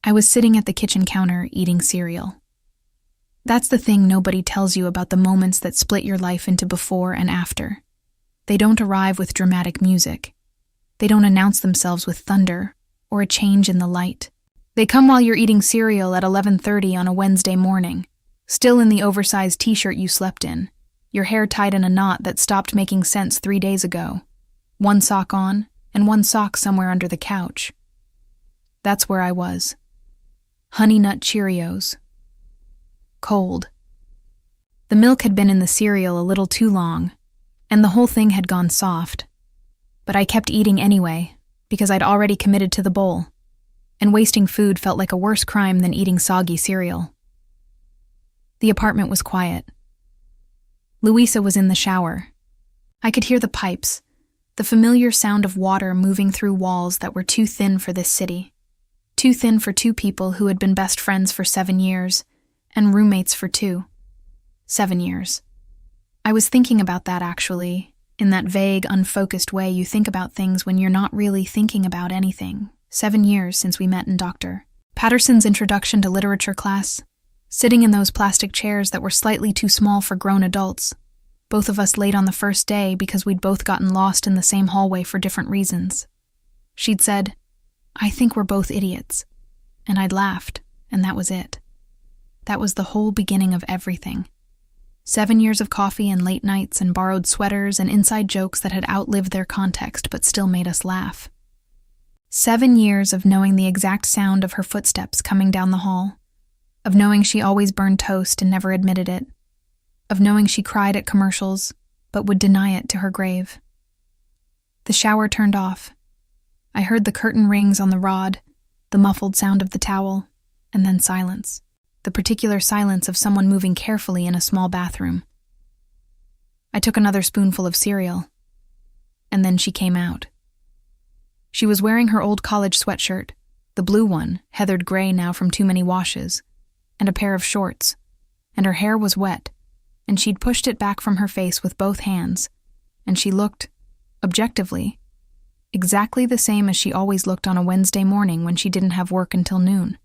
I was sitting at the kitchen counter eating cereal. That's the thing nobody tells you about the moments that split your life into before and after. They don't arrive with dramatic music. They don't announce themselves with thunder or a change in the light. They come while you're eating cereal at 11:30 on a Wednesday morning, still in the oversized t-shirt you slept in, your hair tied in a knot that stopped making sense 3 days ago, one sock on and one sock somewhere under the couch. That's where I was. Honey Nut Cheerios. Cold. The milk had been in the cereal a little too long, and the whole thing had gone soft. But I kept eating anyway, because I'd already committed to the bowl, and wasting food felt like a worse crime than eating soggy cereal. The apartment was quiet. Louisa was in the shower. I could hear the pipes, the familiar sound of water moving through walls that were too thin for this city. Too thin for two people who had been best friends for 7 years, and roommates for 2. 7 years. I was thinking about that actually, in that vague, unfocused way you think about things when you're not really thinking about anything. 7 years since we met in Dr. Patterson's introduction to literature class, sitting in those plastic chairs that were slightly too small for grown adults. Both of us late on the first day because we'd both gotten lost in the same hallway for different reasons. She'd said, "I think we're both idiots." And I'd laughed, and that was it. That was the whole beginning of everything. 7 years of coffee and late nights and borrowed sweaters and inside jokes that had outlived their context but still made us laugh. 7 years of knowing the exact sound of her footsteps coming down the hall, of knowing she always burned toast and never admitted it, of knowing she cried at commercials but would deny it to her grave. The shower turned off. I heard the curtain rings on the rod, the muffled sound of the towel, and then silence. The particular silence of someone moving carefully in a small bathroom. I took another spoonful of cereal, and then she came out. She was wearing her old college sweatshirt, the blue one, heathered gray now from too many washes, and a pair of shorts, and her hair was wet, and she'd pushed it back from her face with both hands, and she looked, objectively, exactly the same as she always looked on a Wednesday morning when she didn't have work until noon.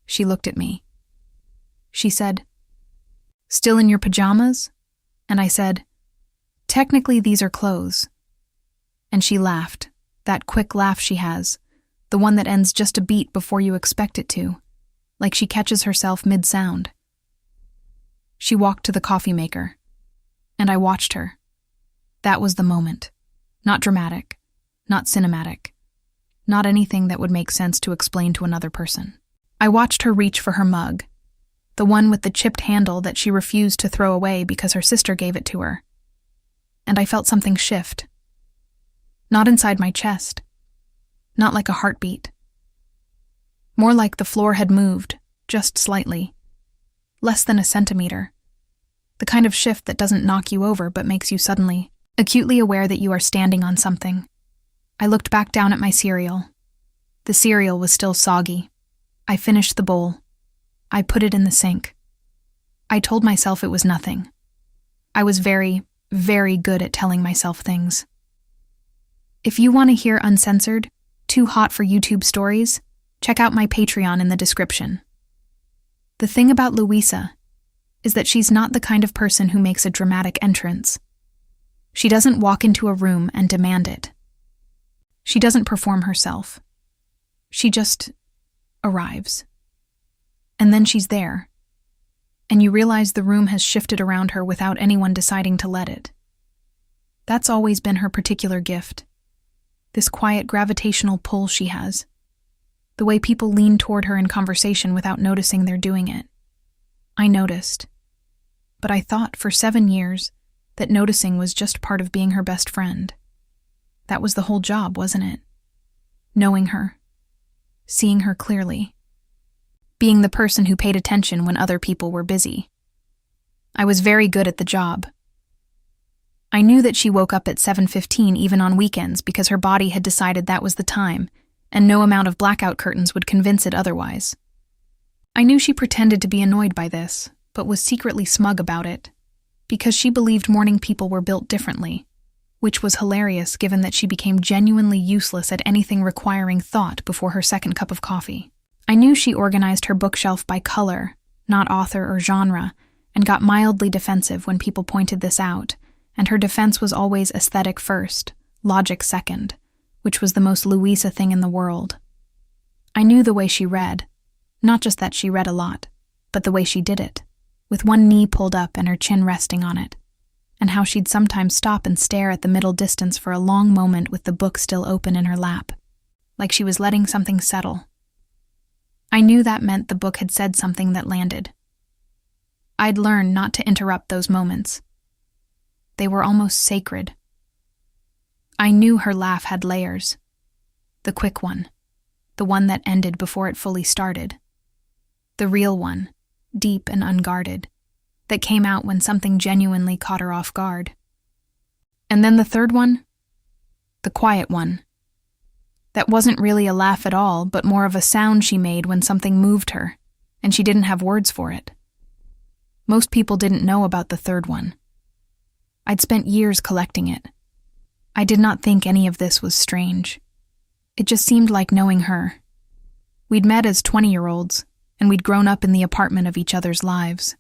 She looked at me. She said, "Still in your pajamas?" And I said, "Technically these are clothes." And she laughed, that quick laugh she has, the one that ends just a beat before you expect it to, like she catches herself mid-sound. She walked to the coffee maker, and I watched her. That was the moment. Not dramatic, not cinematic, not anything that would make sense to explain to another person. I watched her reach for her mug, the one with the chipped handle that she refused to throw away because her sister gave it to her. And I felt something shift. Not inside my chest. Not like a heartbeat. More like the floor had moved, just slightly. Less than a centimeter. The kind of shift that doesn't knock you over but makes you suddenly, acutely aware that you are standing on something. I looked back down at my cereal. The cereal was still soggy. I finished the bowl. I put it in the sink. I told myself it was nothing. I was very, very good at telling myself things. If you want to hear uncensored, too hot for YouTube stories, check out my Patreon in the description. The thing about Louisa is that she's not the kind of person who makes a dramatic entrance. She doesn't walk into a room and demand it. She doesn't perform herself. She just arrives. And then she's there. And you realize the room has shifted around her without anyone deciding to let it. That's always been her particular gift. This quiet gravitational pull she has. The way people lean toward her in conversation without noticing they're doing it. I noticed. But I thought for 7 years that noticing was just part of being her best friend. That was the whole job, wasn't it? Knowing her. Seeing her clearly. Being the person who paid attention when other people were busy. I was very good at the job. I knew that she woke up at 7:15 even on weekends because her body had decided that was the time, and no amount of blackout curtains would convince it otherwise. I knew she pretended to be annoyed by this, but was secretly smug about it, because she believed morning people were built differently, which was hilarious given that she became genuinely useless at anything requiring thought before her second cup of coffee. I knew she organized her bookshelf by color, not author or genre, and got mildly defensive when people pointed this out, and her defense was always aesthetic first, logic second, which was the most Louisa thing in the world. I knew the way she read, not just that she read a lot, but the way she did it, with one knee pulled up and her chin resting on it, and how she'd sometimes stop and stare at the middle distance for a long moment with the book still open in her lap, like she was letting something settle. I knew that meant the book had said something that landed. I'd learned not to interrupt those moments. They were almost sacred. I knew her laugh had layers. The quick one, the one that ended before it fully started. The real one, deep and unguarded, that came out when something genuinely caught her off guard. And then the third one, the quiet one. That wasn't really a laugh at all, but more of a sound she made when something moved her, and she didn't have words for it. Most people didn't know about the third one. I'd spent years collecting it. I did not think any of this was strange. It just seemed like knowing her. We'd met as 20-year-olds, and we'd grown up in the apartment of each other's lives.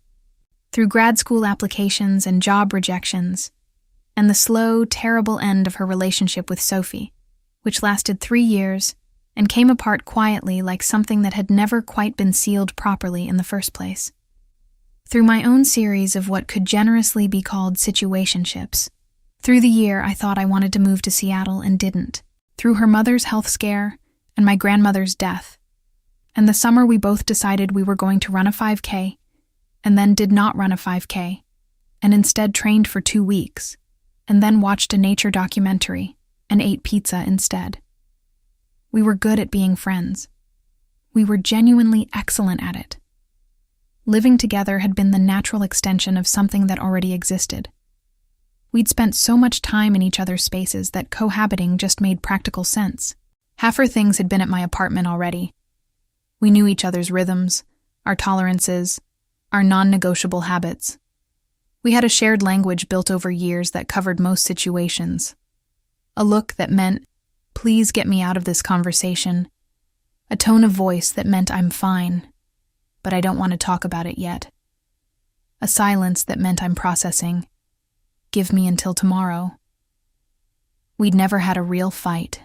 Through grad school applications and job rejections, and the slow, terrible end of her relationship with Sophie, which lasted 3 years and came apart quietly like something that had never quite been sealed properly in the first place. Through my own series of what could generously be called situationships, through the year I thought I wanted to move to Seattle and didn't, through her mother's health scare and my grandmother's death, and the summer we both decided we were going to run a 5K, and then did not run a 5K, and instead trained for 2 weeks, and then watched a nature documentary and ate pizza instead. We were good at being friends. We were genuinely excellent at it. Living together had been the natural extension of something that already existed. We'd spent so much time in each other's spaces that cohabiting just made practical sense. Half her things had been at my apartment already. We knew each other's rhythms, our tolerances, our non-negotiable habits. We had a shared language built over years that covered most situations. A look that meant, please get me out of this conversation. A tone of voice that meant I'm fine, but I don't want to talk about it yet. A silence that meant I'm processing. Give me until tomorrow. We'd never had a real fight.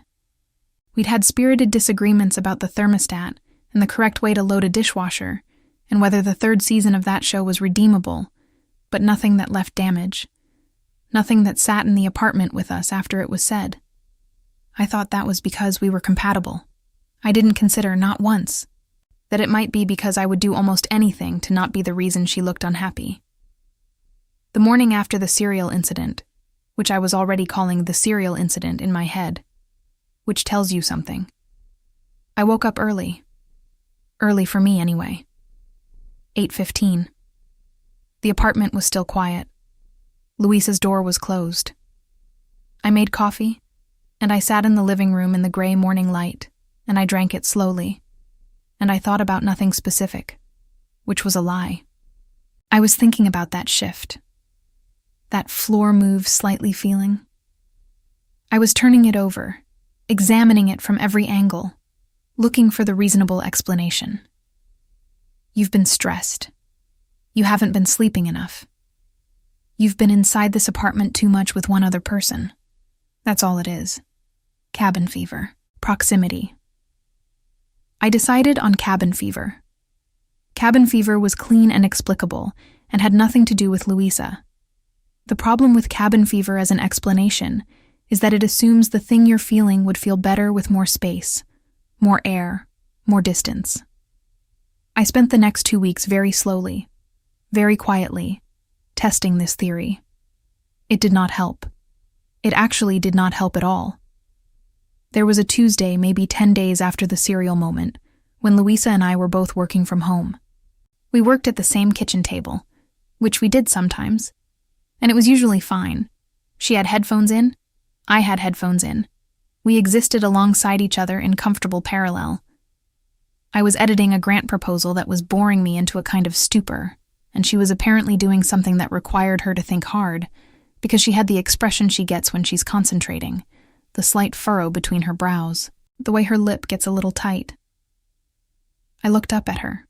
We'd had spirited disagreements about the thermostat and the correct way to load a dishwasher, and whether the 3rd season of that show was redeemable, but nothing that left damage. Nothing that sat in the apartment with us after it was said. I thought that was because we were compatible. I didn't consider, not once, that it might be because I would do almost anything to not be the reason she looked unhappy. The morning after the cereal incident, which I was already calling the cereal incident in my head, which tells you something. I woke up early. Early for me, anyway. 8:15. The apartment was still quiet. Louisa's door was closed. I made coffee, and I sat in the living room in the gray morning light, and I drank it slowly, and I thought about nothing specific, which was a lie. I was thinking about that shift, that floor move slightly feeling. I was turning it over, examining it from every angle, looking for the reasonable explanation. You've been stressed. You haven't been sleeping enough. You've been inside this apartment too much with one other person. That's all it is. Cabin fever. Proximity. I decided on cabin fever. Cabin fever was clean and explicable, and had nothing to do with Louisa. The problem with cabin fever as an explanation is that it assumes the thing you're feeling would feel better with more space, more air, more distance. I spent the next 2 weeks very slowly, very quietly, testing this theory. It did not help. It actually did not help at all. There was a Tuesday, maybe 10 days after the cereal moment, when Louisa and I were both working from home. We worked at the same kitchen table, which we did sometimes, and it was usually fine. She had headphones in, I had headphones in. We existed alongside each other in comfortable parallel. I was editing a grant proposal that was boring me into a kind of stupor, and she was apparently doing something that required her to think hard, because she had the expression she gets when she's concentrating, the slight furrow between her brows, the way her lip gets a little tight. I looked up at her.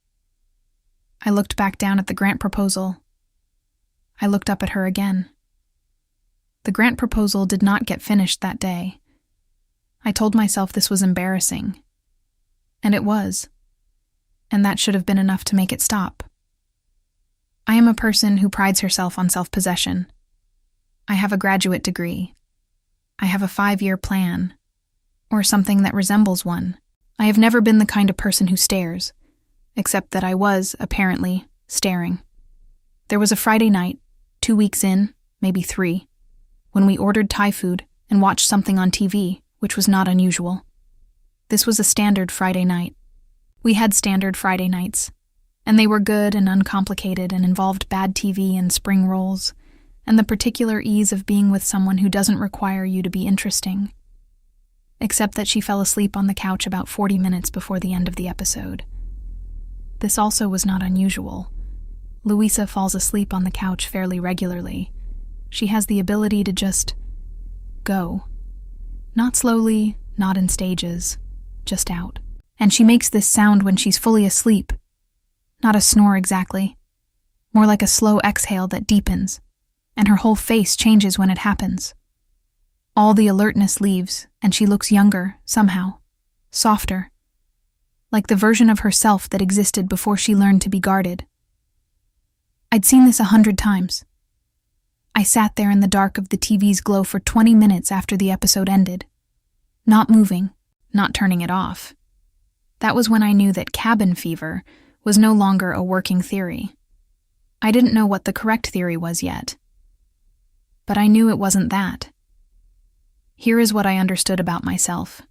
I looked back down at the grant proposal. I looked up at her again. The grant proposal did not get finished that day. I told myself this was embarrassing. And it was. And that should have been enough to make it stop. I am a person who prides herself on self-possession. I have a graduate degree. I have a 5-year plan, or something that resembles one. I have never been the kind of person who stares, except that I was, apparently, staring. There was a Friday night, 2 weeks in, maybe 3, when we ordered Thai food and watched something on TV, which was not unusual. This was a standard Friday night. We had standard Friday nights, and they were good and uncomplicated and involved bad TV and spring rolls, and the particular ease of being with someone who doesn't require you to be interesting. Except that she fell asleep on the couch about 40 minutes before the end of the episode. This also was not unusual. Louisa falls asleep on the couch fairly regularly. She has the ability to just go. Not slowly, not in stages, just out. And she makes this sound when she's fully asleep. Not a snore exactly. More like a slow exhale that deepens, and her whole face changes when it happens. All the alertness leaves, and she looks younger, somehow. Softer. Like the version of herself that existed before she learned to be guarded. I'd seen this 100 times. I sat there in the dark of the TV's glow for 20 minutes after the episode ended. Not moving, not turning it off. That was when I knew that cabin fever was no longer a working theory. I didn't know what the correct theory was yet. But I knew it wasn't that. Here is what I understood about myself,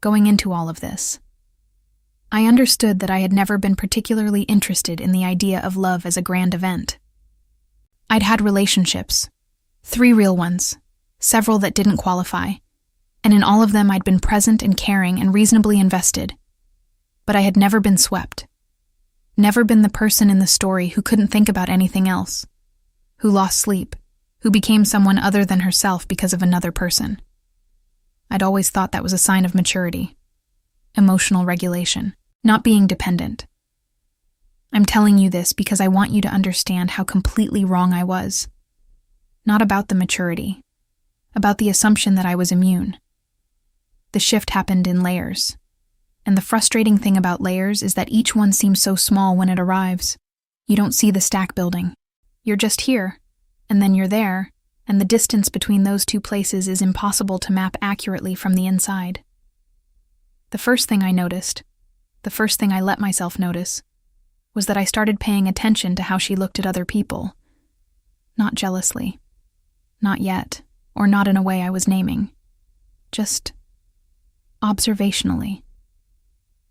going into all of this. I understood that I had never been particularly interested in the idea of love as a grand event. I'd had relationships, 3 real ones, several that didn't qualify, and in all of them I'd been present and caring and reasonably invested. But I had never been swept. Never been the person in the story who couldn't think about anything else, who lost sleep, who became someone other than herself because of another person. I'd always thought that was a sign of maturity, emotional regulation, not being dependent. I'm telling you this because I want you to understand how completely wrong I was. Not about the maturity, about the assumption that I was immune. The shift happened in layers. And the frustrating thing about layers is that each one seems so small when it arrives. You don't see the stack building. You're just here, and then you're there, and the distance between those 2 places is impossible to map accurately from the inside. The first thing I noticed, the first thing I let myself notice, was that I started paying attention to how she looked at other people. Not jealously. Not yet, or not in a way I was naming. Just observationally.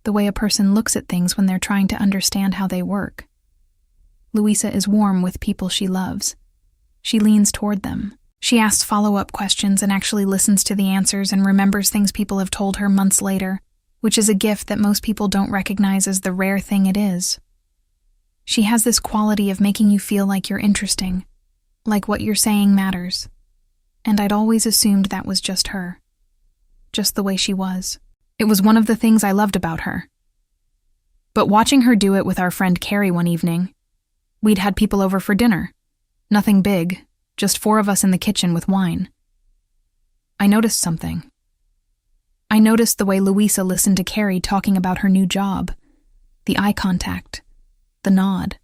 The way a person looks at things when they're trying to understand how they work. Louisa is warm with people she loves. She leans toward them. She asks follow-up questions and actually listens to the answers and remembers things people have told her months later, which is a gift that most people don't recognize as the rare thing it is. She has this quality of making you feel like you're interesting, like what you're saying matters. And I'd always assumed that was just her. Just the way she was. It was one of the things I loved about her. But watching her do it with our friend Carrie one evening, we'd had people over for dinner. Nothing big, just 4 of us in the kitchen with wine. I noticed something. I noticed the way Louisa listened to Carrie talking about her new job, the eye contact, the nod,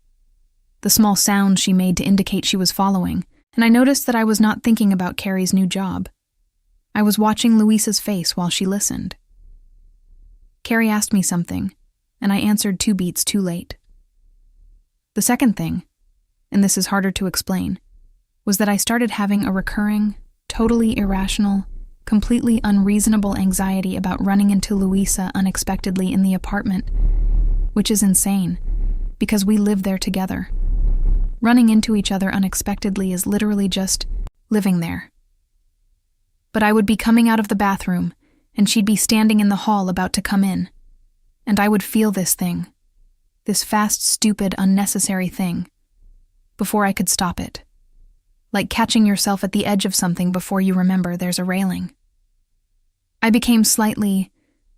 the small sounds she made to indicate she was following, and I noticed that I was not thinking about Carrie's new job. I was watching Louisa's face while she listened. Carrie asked me something, and I answered 2 beats too late. The second thing, and this is harder to explain, was that I started having a recurring, totally irrational, completely unreasonable anxiety about running into Louisa unexpectedly in the apartment, which is insane, because we live there together. Running into each other unexpectedly is literally just living there. But I would be coming out of the bathroom, and she'd be standing in the hall about to come in, and I would feel this thing, this fast, stupid, unnecessary thing, before I could stop it. Like catching yourself at the edge of something before you remember there's a railing. I became slightly,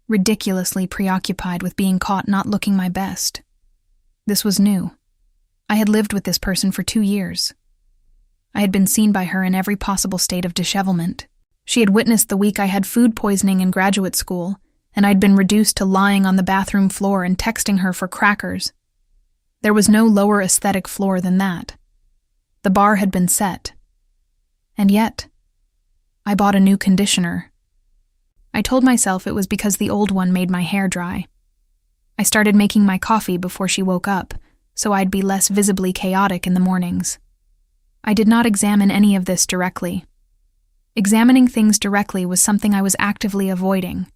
ridiculously preoccupied with being caught not looking my best. This was new. I had lived with this person for 2 years. I had been seen by her in every possible state of dishevelment. She had witnessed the week I had food poisoning in graduate school, and I'd been reduced to lying on the bathroom floor and texting her for crackers. There was no lower aesthetic floor than that. The bar had been set. And yet, I bought a new conditioner. I told myself it was because the old one made my hair dry. I started making my coffee before she woke up, so I'd be less visibly chaotic in the mornings. I did not examine any of this directly. Examining things directly was something I was actively avoiding.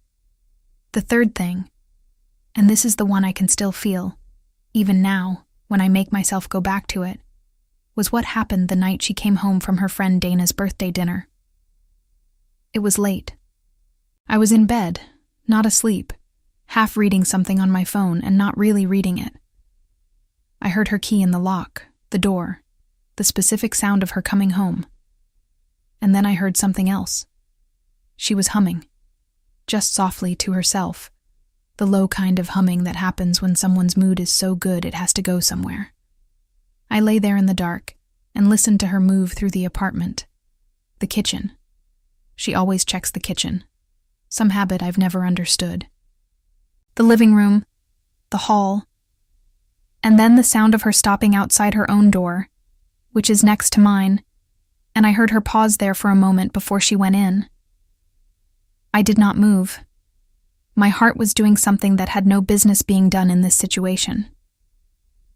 The third thing, and this is the one I can still feel, even now, when I make myself go back to it, was what happened the night she came home from her friend Dana's birthday dinner. It was late. I was in bed, not asleep, half reading something on my phone and not really reading it. I heard her key in the lock, the door, the specific sound of her coming home. And then I heard something else. She was humming, just softly to herself, the low kind of humming that happens when someone's mood is so good it has to go somewhere. I lay there in the dark and listened to her move through the apartment. The kitchen. She always checks the kitchen. Some habit I've never understood. The living room, the hall, and then the sound of her stopping outside her own door, which is next to mine, and I heard her pause there for a moment before she went in. I did not move. My heart was doing something that had no business being done in this situation.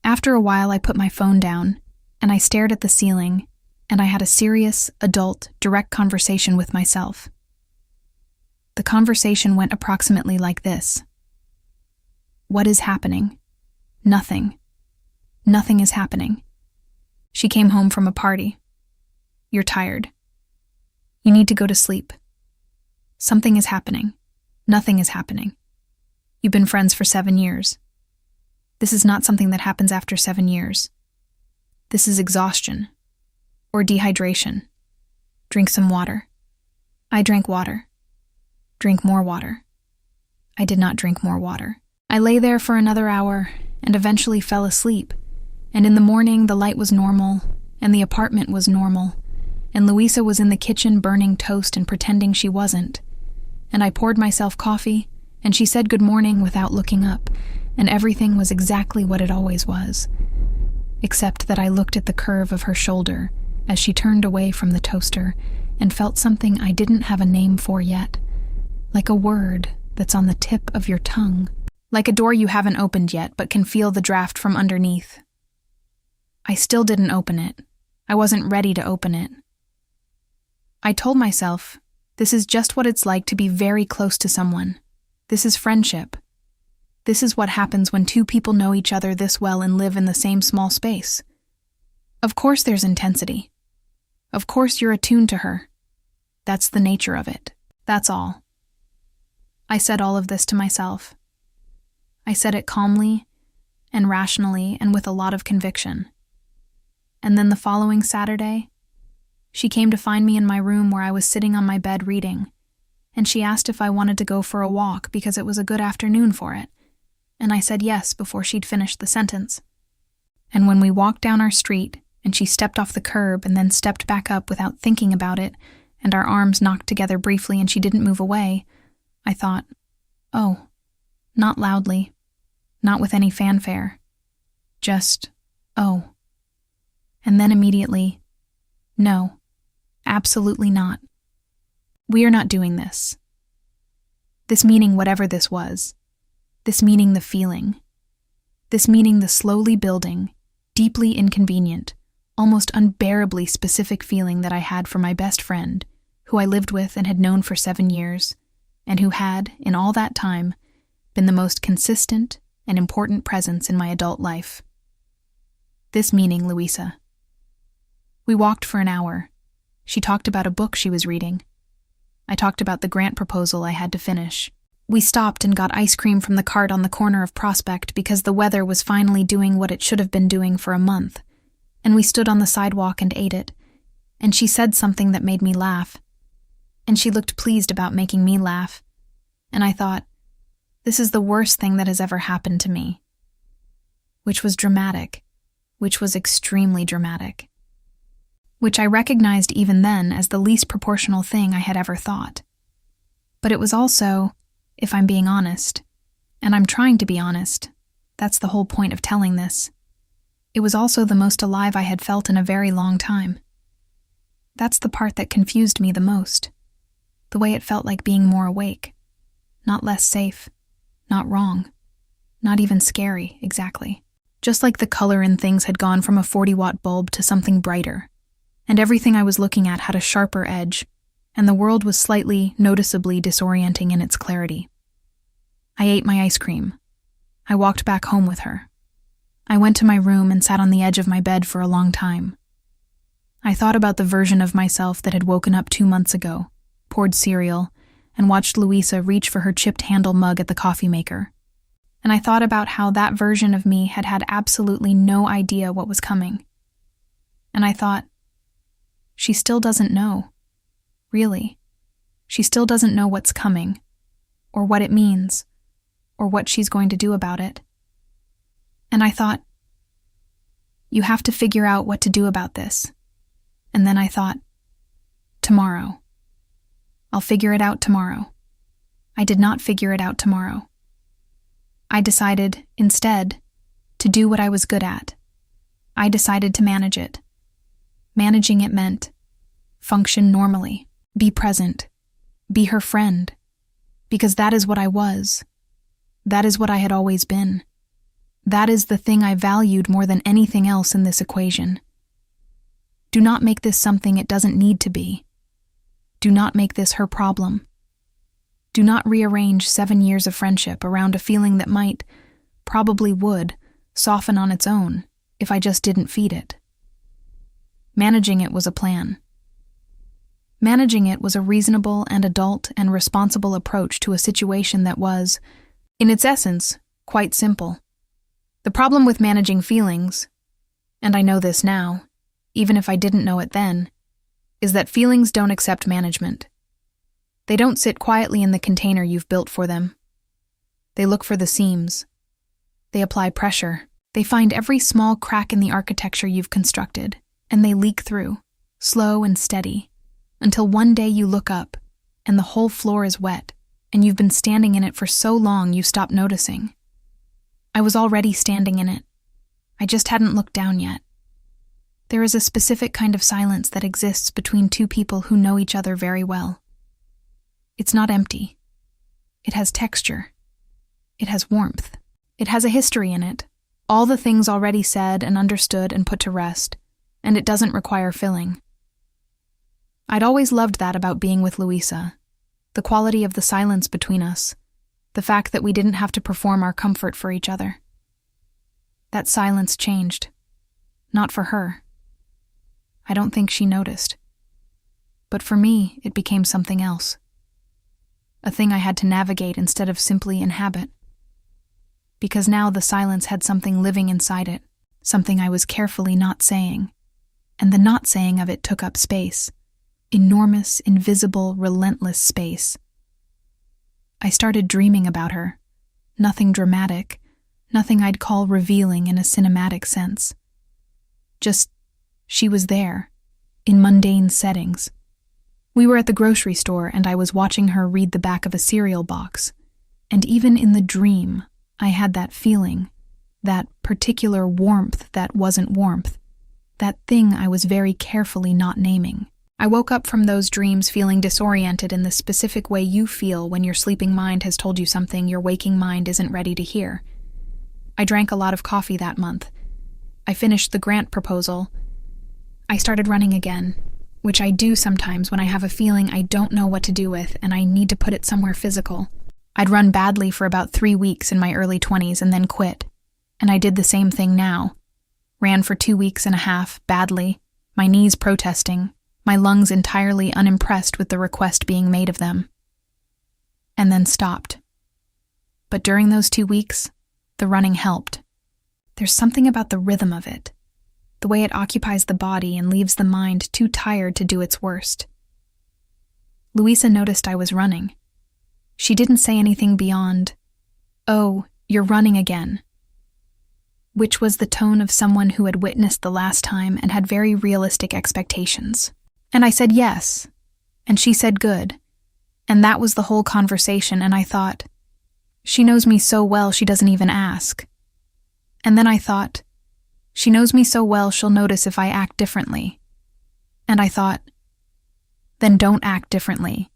After a while, I put my phone down, and I stared at the ceiling, and I had a serious, adult, direct conversation with myself. The conversation went approximately like this. What is happening? Nothing. Nothing is happening. She came home from a party. You're tired. You need to go to sleep. Something is happening. Nothing is happening. You've been friends for 7 years. This is not something that happens after 7 years. This is exhaustion. Or dehydration. Drink some water. I drank water. Drink more water. I did not drink more water. I lay there for another hour and eventually fell asleep. And in the morning, the light was normal, and the apartment was normal, and Louisa was in the kitchen burning toast and pretending she wasn't. And I poured myself coffee, and she said good morning without looking up, and everything was exactly what it always was. Except that I looked at the curve of her shoulder as she turned away from the toaster and felt something I didn't have a name for yet, like a word that's on the tip of your tongue, like a door you haven't opened yet but can feel the draft from underneath. I still didn't open it. I wasn't ready to open it. I told myself, this is just what it's like to be very close to someone. This is friendship. This is what happens when two people know each other this well and live in the same small space. Of course there's intensity. Of course you're attuned to her. That's the nature of it. That's all. I said all of this to myself. I said it calmly and rationally and with a lot of conviction. And then the following Saturday, she came to find me in my room where I was sitting on my bed reading, and she asked if I wanted to go for a walk because it was a good afternoon for it, and I said yes before she'd finished the sentence. And when we walked down our street, and she stepped off the curb and then stepped back up without thinking about it, and our arms knocked together briefly and she didn't move away, I thought, oh, not loudly, not with any fanfare, just, oh. And then immediately, no, absolutely not. We are not doing this. This meaning whatever this was. This meaning the feeling. This meaning the slowly building, deeply inconvenient, almost unbearably specific feeling that I had for my best friend, who I lived with and had known for 7 years, and who had, in all that time, been the most consistent and important presence in my adult life. This meaning Louisa. We walked for an hour. She talked about a book she was reading. I talked about the grant proposal I had to finish. We stopped and got ice cream from the cart on the corner of Prospect because the weather was finally doing what it should have been doing for a month, and we stood on the sidewalk and ate it, and she said something that made me laugh, and she looked pleased about making me laugh, and I thought, This is the worst thing that has ever happened to me. Which was dramatic, which was extremely dramatic. Which I recognized even then as the least proportional thing I had ever thought. But it was also, if I'm being honest, and I'm trying to be honest, that's the whole point of telling this, it was also the most alive I had felt in a very long time. That's the part that confused me the most. The way it felt like being more awake. Not less safe. Not wrong. Not even scary, exactly. Just like the color in things had gone from a 40-watt bulb to something brighter. And everything I was looking at had a sharper edge, and the world was slightly, noticeably disorienting in its clarity. I ate my ice cream. I walked back home with her. I went to my room and sat on the edge of my bed for a long time. I thought about the version of myself that had woken up 2 months ago, poured cereal, and watched Louisa reach for her chipped handle mug at the coffee maker. And I thought about how that version of me had had absolutely no idea what was coming. And I thought, she still doesn't know. Really. She still doesn't know what's coming, or what it means, or what she's going to do about it. And I thought, you have to figure out what to do about this. And then I thought, tomorrow. I'll figure it out tomorrow. I did not figure it out tomorrow. I decided, instead, to do what I was good at. I decided to manage it. Managing it meant function normally, be present, be her friend, because that is what I was. That is what I had always been. That is the thing I valued more than anything else in this equation. Do not make this something it doesn't need to be. Do not make this her problem. Do not rearrange 7 years of friendship around a feeling that might, probably would, soften on its own if I just didn't feed it. Managing it was a plan. Managing it was a reasonable and adult and responsible approach to a situation that was, in its essence, quite simple. The problem with managing feelings, and I know this now, even if I didn't know it then, is that feelings don't accept management. They don't sit quietly in the container you've built for them. They look for the seams. They apply pressure. They find every small crack in the architecture you've constructed, and they leak through, slow and steady, until one day you look up, and the whole floor is wet, and you've been standing in it for so long you stop noticing. I was already standing in it. I just hadn't looked down yet. There is a specific kind of silence that exists between two people who know each other very well. It's not empty. It has texture. It has warmth. It has a history in it, all the things already said and understood and put to rest, and it doesn't require filling. I'd always loved that about being with Louisa, the quality of the silence between us, the fact that we didn't have to perform our comfort for each other. That silence changed. Not for her. I don't think she noticed. But for me, it became something else. A thing I had to navigate instead of simply inhabit. Because now the silence had something living inside it, something I was carefully not saying. And the not saying of it took up space. Enormous, invisible, relentless space. I started dreaming about her. Nothing dramatic, nothing I'd call revealing in a cinematic sense. Just, she was there, in mundane settings. We were at the grocery store and I was watching her read the back of a cereal box. And even in the dream, I had that feeling, that particular warmth that wasn't warmth, that thing I was very carefully not naming. I woke up from those dreams feeling disoriented in the specific way you feel when your sleeping mind has told you something your waking mind isn't ready to hear. I drank a lot of coffee that month. I finished the grant proposal. I started running again, which I do sometimes when I have a feeling I don't know what to do with and I need to put it somewhere physical. I'd run badly for about 3 weeks in my early 20s and then quit. And I did the same thing now. Ran for 2.5 weeks, badly, my knees protesting, my lungs entirely unimpressed with the request being made of them. And then stopped. But during those 2 weeks, the running helped. There's something about the rhythm of it, the way it occupies the body and leaves the mind too tired to do its worst. Louisa noticed I was running. She didn't say anything beyond, "Oh, you're running again," which was the tone of someone who had witnessed the last time and had very realistic expectations. And I said yes, and she said good, and that was the whole conversation, and I thought, she knows me so well she doesn't even ask. And then I thought, she knows me so well she'll notice if I act differently. And I thought, then don't act differently.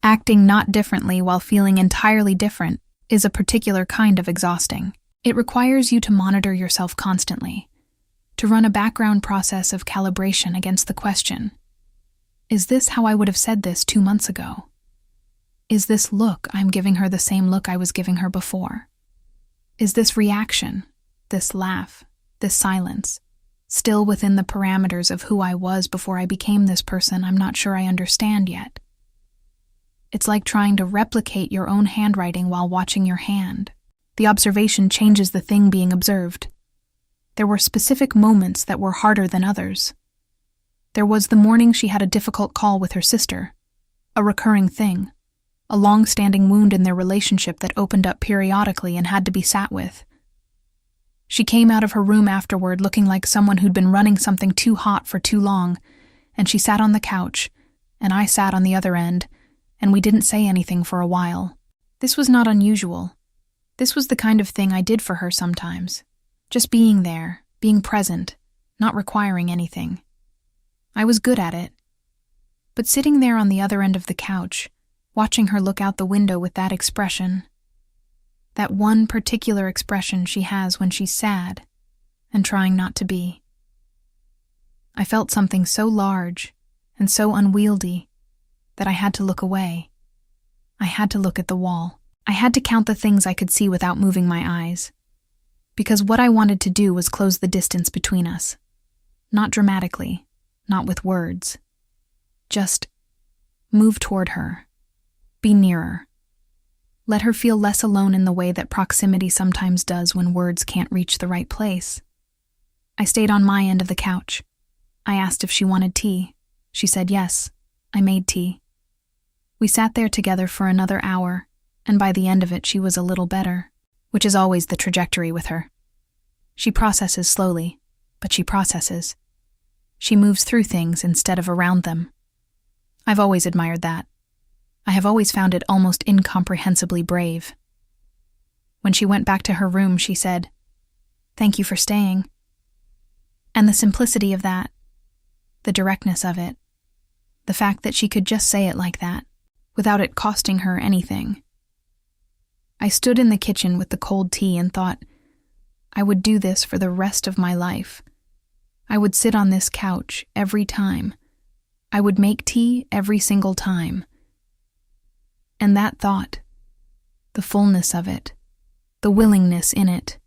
Acting not differently while feeling entirely different is a particular kind of exhausting. It requires you to monitor yourself constantly, to run a background process of calibration against the question, is this how I would have said this 2 months ago? Is this look I'm giving her the same look I was giving her before? Is this reaction, this laugh, this silence, still within the parameters of who I was before I became this person I'm not sure I understand yet? It's like trying to replicate your own handwriting while watching your hand. The observation changes the thing being observed. There were specific moments that were harder than others. There was the morning she had a difficult call with her sister, a recurring thing, a long-standing wound in their relationship that opened up periodically and had to be sat with. She came out of her room afterward looking like someone who'd been running something too hot for too long, and she sat on the couch, and I sat on the other end, and we didn't say anything for a while. This was not unusual. This was the kind of thing I did for her sometimes. Just being there, being present, not requiring anything. I was good at it. But sitting there on the other end of the couch, watching her look out the window with that expression, that one particular expression she has when she's sad and trying not to be, I felt something so large and so unwieldy that I had to look away. I had to look at the wall. I had to count the things I could see without moving my eyes, because what I wanted to do was close the distance between us. Not dramatically, not with words. Just move toward her. Be nearer. Let her feel less alone in the way that proximity sometimes does when words can't reach the right place. I stayed on my end of the couch. I asked if she wanted tea. She said yes. I made tea. We sat there together for another hour, and by the end of it she was a little better, which is always the trajectory with her. She processes slowly, but she processes. She moves through things instead of around them. I've always admired that. I have always found it almost incomprehensibly brave. When she went back to her room, she said, "Thank you for staying." And the simplicity of that, the directness of it, the fact that she could just say it like that, without it costing her anything. I stood in the kitchen with the cold tea and thought, I would do this for the rest of my life. I would sit on this couch every time. I would make tea every single time. And that thought, the fullness of it, the willingness in it,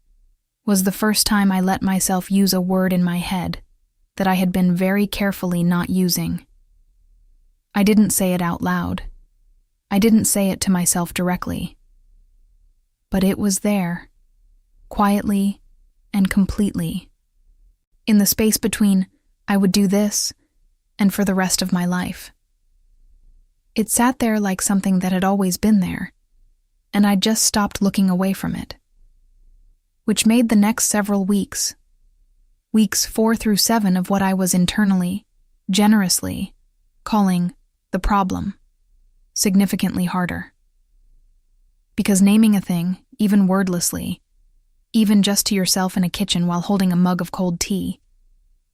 was the first time I let myself use a word in my head that I had been very carefully not using. I didn't say it out loud. I didn't say it to myself directly. But it was there, quietly and completely, in the space between I would do this and for the rest of my life. It sat there like something that had always been there, and I'd just stopped looking away from it. Which made the next several weeks 4 through 7 of what I was internally, generously, calling the problem, significantly harder. Because naming a thing, even wordlessly, even just to yourself in a kitchen while holding a mug of cold tea,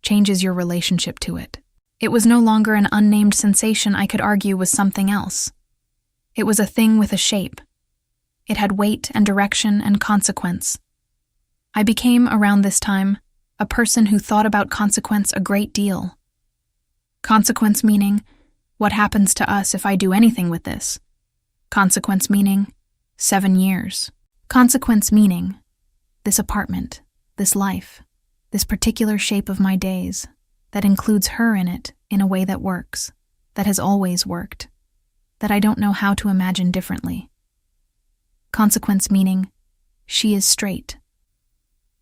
changes your relationship to it. It was no longer an unnamed sensation I could argue was something else. It was a thing with a shape. It had weight and direction and consequence. I became, around this time, a person who thought about consequence a great deal. Consequence meaning, what happens to us if I do anything with this? Consequence meaning, 7 years. Consequence meaning, this apartment, this life, this particular shape of my days, that includes her in it in a way that works, that has always worked, that I don't know how to imagine differently. Consequence meaning, she is straight.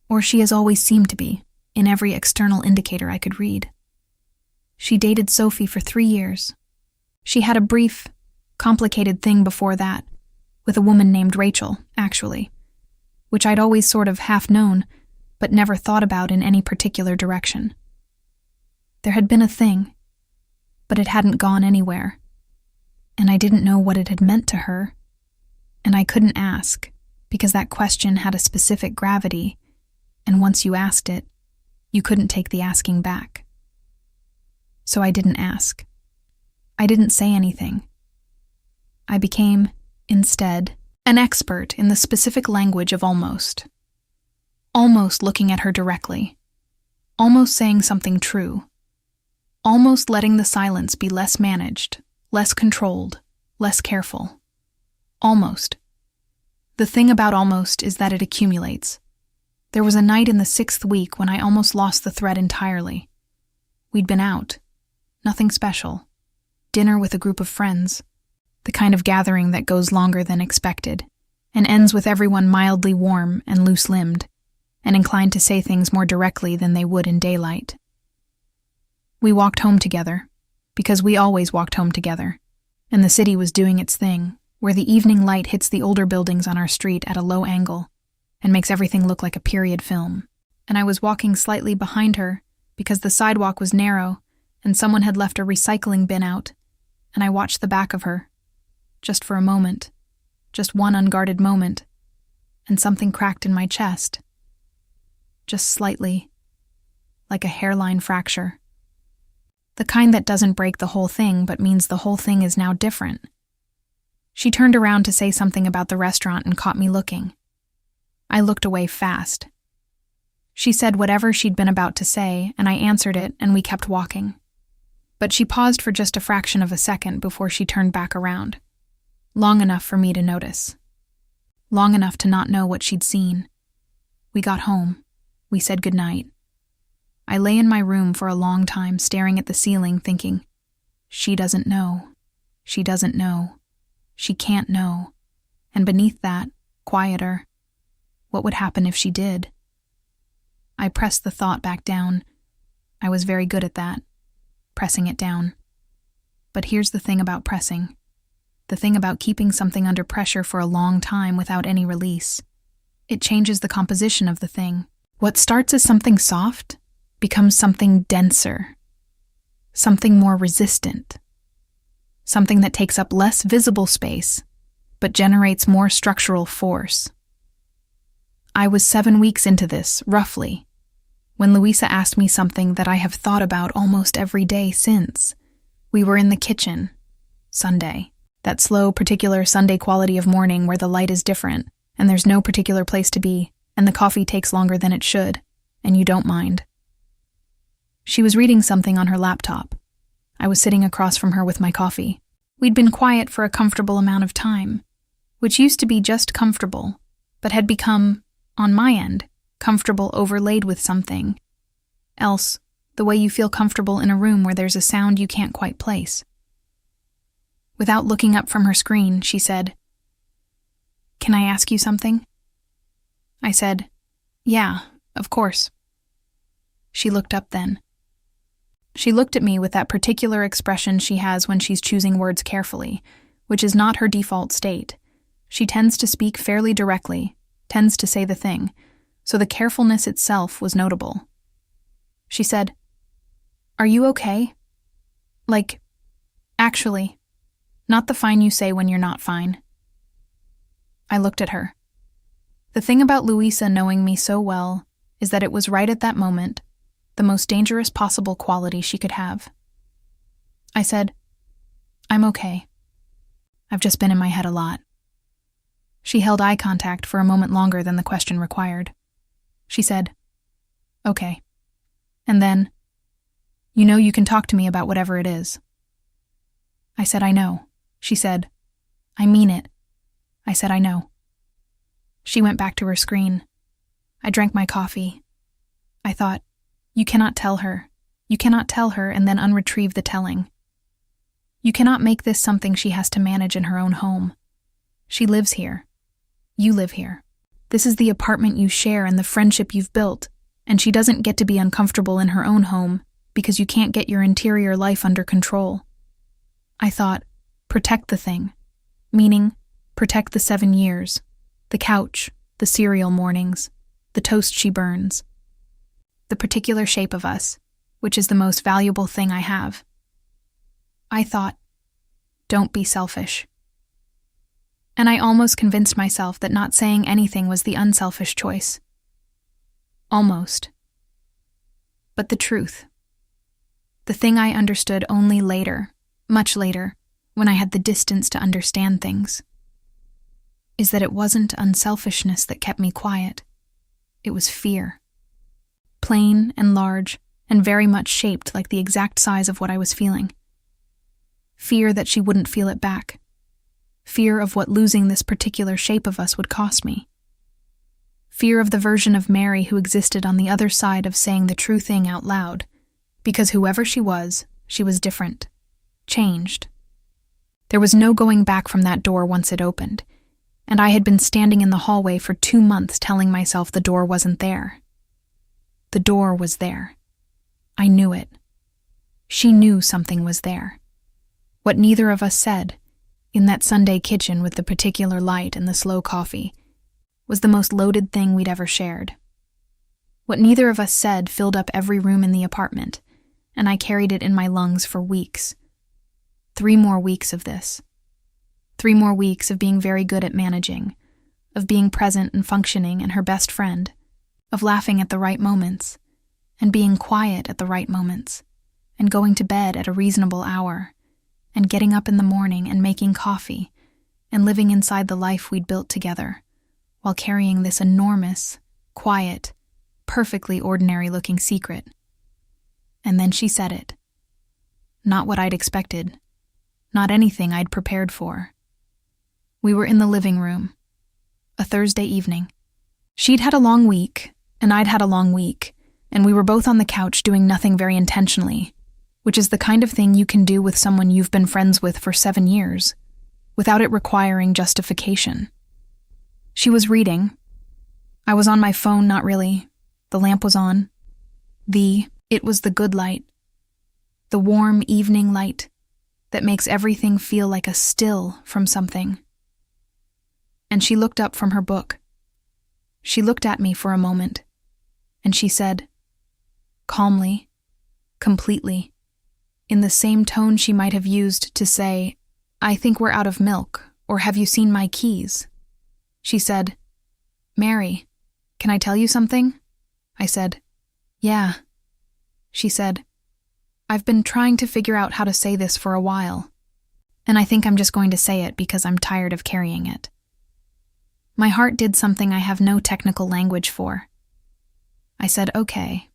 Or she has always seemed to be, in every external indicator I could read. She dated Sophie for 3 years. She had a brief, complicated thing before that, with a woman named Rachel, actually, which I'd always sort of half known, but never thought about in any particular direction. There had been a thing, but it hadn't gone anywhere, and I didn't know what it had meant to her, and I couldn't ask, because that question had a specific gravity, and once you asked it, you couldn't take the asking back. So I didn't ask. I didn't say anything. I became, instead, an expert in the specific language of almost. Almost looking at her directly. Almost saying something true. Almost letting the silence be less managed, less controlled, less careful. Almost. The thing about almost is that it accumulates. There was a night in the 6th week when I almost lost the thread entirely. We'd been out. Nothing special. Dinner with a group of friends. The kind of gathering that goes longer than expected, and ends with everyone mildly warm and loose-limbed, and inclined to say things more directly than they would in daylight. We walked home together, because we always walked home together, and the city was doing its thing, where the evening light hits the older buildings on our street at a low angle, and makes everything look like a period film. And I was walking slightly behind her, because the sidewalk was narrow, and someone had left a recycling bin out, and I watched the back of her, just for a moment, just one unguarded moment, and something cracked in my chest. Just slightly, like a hairline fracture. The kind that doesn't break the whole thing but means the whole thing is now different. She turned around to say something about the restaurant and caught me looking. I looked away fast. She said whatever she'd been about to say, and I answered it, and we kept walking. But she paused for just a fraction of a second before she turned back around. Long enough for me to notice. Long enough to not know what she'd seen. We got home. We said goodnight. I lay in my room for a long time staring at the ceiling thinking, she doesn't know. She doesn't know. She can't know. And beneath that, quieter, what would happen if she did? I pressed the thought back down. I was very good at that, pressing it down. But here's the thing about pressing. The thing about keeping something under pressure for a long time without any release. It changes the composition of the thing. What starts as something soft becomes something denser, something more resistant, something that takes up less visible space, but generates more structural force. I was 7 weeks into this, roughly, when Louisa asked me something that I have thought about almost every day since. We were in the kitchen, Sunday. That slow, particular Sunday quality of morning where the light is different, and there's no particular place to be, and the coffee takes longer than it should, and you don't mind. She was reading something on her laptop. I was sitting across from her with my coffee. We'd been quiet for a comfortable amount of time, which used to be just comfortable, but had become, on my end, comfortable overlaid with something else, the way you feel comfortable in a room where there's a sound you can't quite place. Without looking up from her screen, she said, "Can I ask you something?" I said, "Yeah, of course." She looked up then. She looked at me with that particular expression she has when she's choosing words carefully, which is not her default state. She tends to speak fairly directly, tends to say the thing, so the carefulness itself was notable. She said, "Are you okay? Like, actually, not the fine you say when you're not fine." I looked at her. The thing about Louisa knowing me so well is that it was right at that moment, the most dangerous possible quality she could have. I said, "I'm okay. I've just been in my head a lot." She held eye contact for a moment longer than the question required. She said, "Okay." And then, "You know you can talk to me about whatever it is." I said, "I know." She said, "I mean it." I said, "I know." She went back to her screen. I drank my coffee. I thought, you cannot tell her. You cannot tell her and then unretrieve the telling. You cannot make this something she has to manage in her own home. She lives here. You live here. This is the apartment you share and the friendship you've built, and she doesn't get to be uncomfortable in her own home because you can't get your interior life under control. I thought, protect the thing, meaning protect the 7 years, the couch, the cereal mornings, the toast she burns, the particular shape of us, which is the most valuable thing I have. I thought, don't be selfish. And I almost convinced myself that not saying anything was the unselfish choice. Almost. But the truth, the thing I understood only later, much later, when I had the distance to understand things, is that it wasn't unselfishness that kept me quiet. It was fear. Plain and large, and very much shaped like the exact size of what I was feeling. Fear that she wouldn't feel it back. Fear of what losing this particular shape of us would cost me. Fear of the version of Mary who existed on the other side of saying the true thing out loud, because whoever she was different, changed. There was no going back from that door once it opened, and I had been standing in the hallway for 2 months telling myself the door wasn't there. The door was there. I knew it. She knew something was there. What neither of us said, in that Sunday kitchen with the particular light and the slow coffee, was the most loaded thing we'd ever shared. What neither of us said filled up every room in the apartment, and I carried it in my lungs for weeks. 3 more weeks of this. 3 more weeks of being very good at managing, of being present and functioning and her best friend, of laughing at the right moments, and being quiet at the right moments, and going to bed at a reasonable hour, and getting up in the morning and making coffee, and living inside the life we'd built together, while carrying this enormous, quiet, perfectly ordinary-looking secret. And then she said it. Not what I'd expected. Not anything I'd prepared for. We were in the living room. A Thursday evening. She'd had a long week, and I'd had a long week, and we were both on the couch doing nothing very intentionally, which is the kind of thing you can do with someone you've been friends with for 7 years, without it requiring justification. She was reading. I was on my phone, not really. The lamp was on. It was the good light. The warm evening light that makes everything feel like a still from something. And she looked up from her book. She looked at me for a moment, and she said, calmly, completely, in the same tone she might have used to say, I think we're out of milk, or have you seen my keys? She said, Mary, can I tell you something? I said, yeah. She said, I've been trying to figure out how to say this for a while, and I think I'm just going to say it because I'm tired of carrying it. My heart did something I have no technical language for. I said, okay.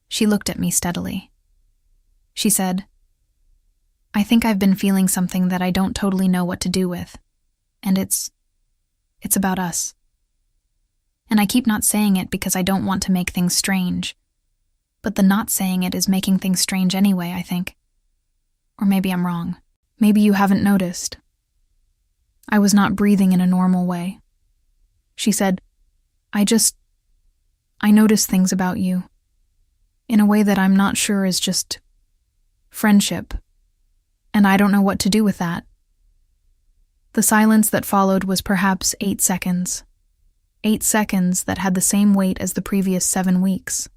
She looked at me steadily. She said, I think I've been feeling something that I don't totally know what to do with, and it's about us. And I keep not saying it because I don't want to make things strange, but the not saying it is making things strange anyway, I think. Or maybe I'm wrong. Maybe you haven't noticed. I was not breathing in a normal way. She said, I notice things about you, in a way that I'm not sure is just friendship, and I don't know what to do with that. The silence that followed was perhaps 8 seconds. 8 seconds that had the same weight as the previous 7 weeks.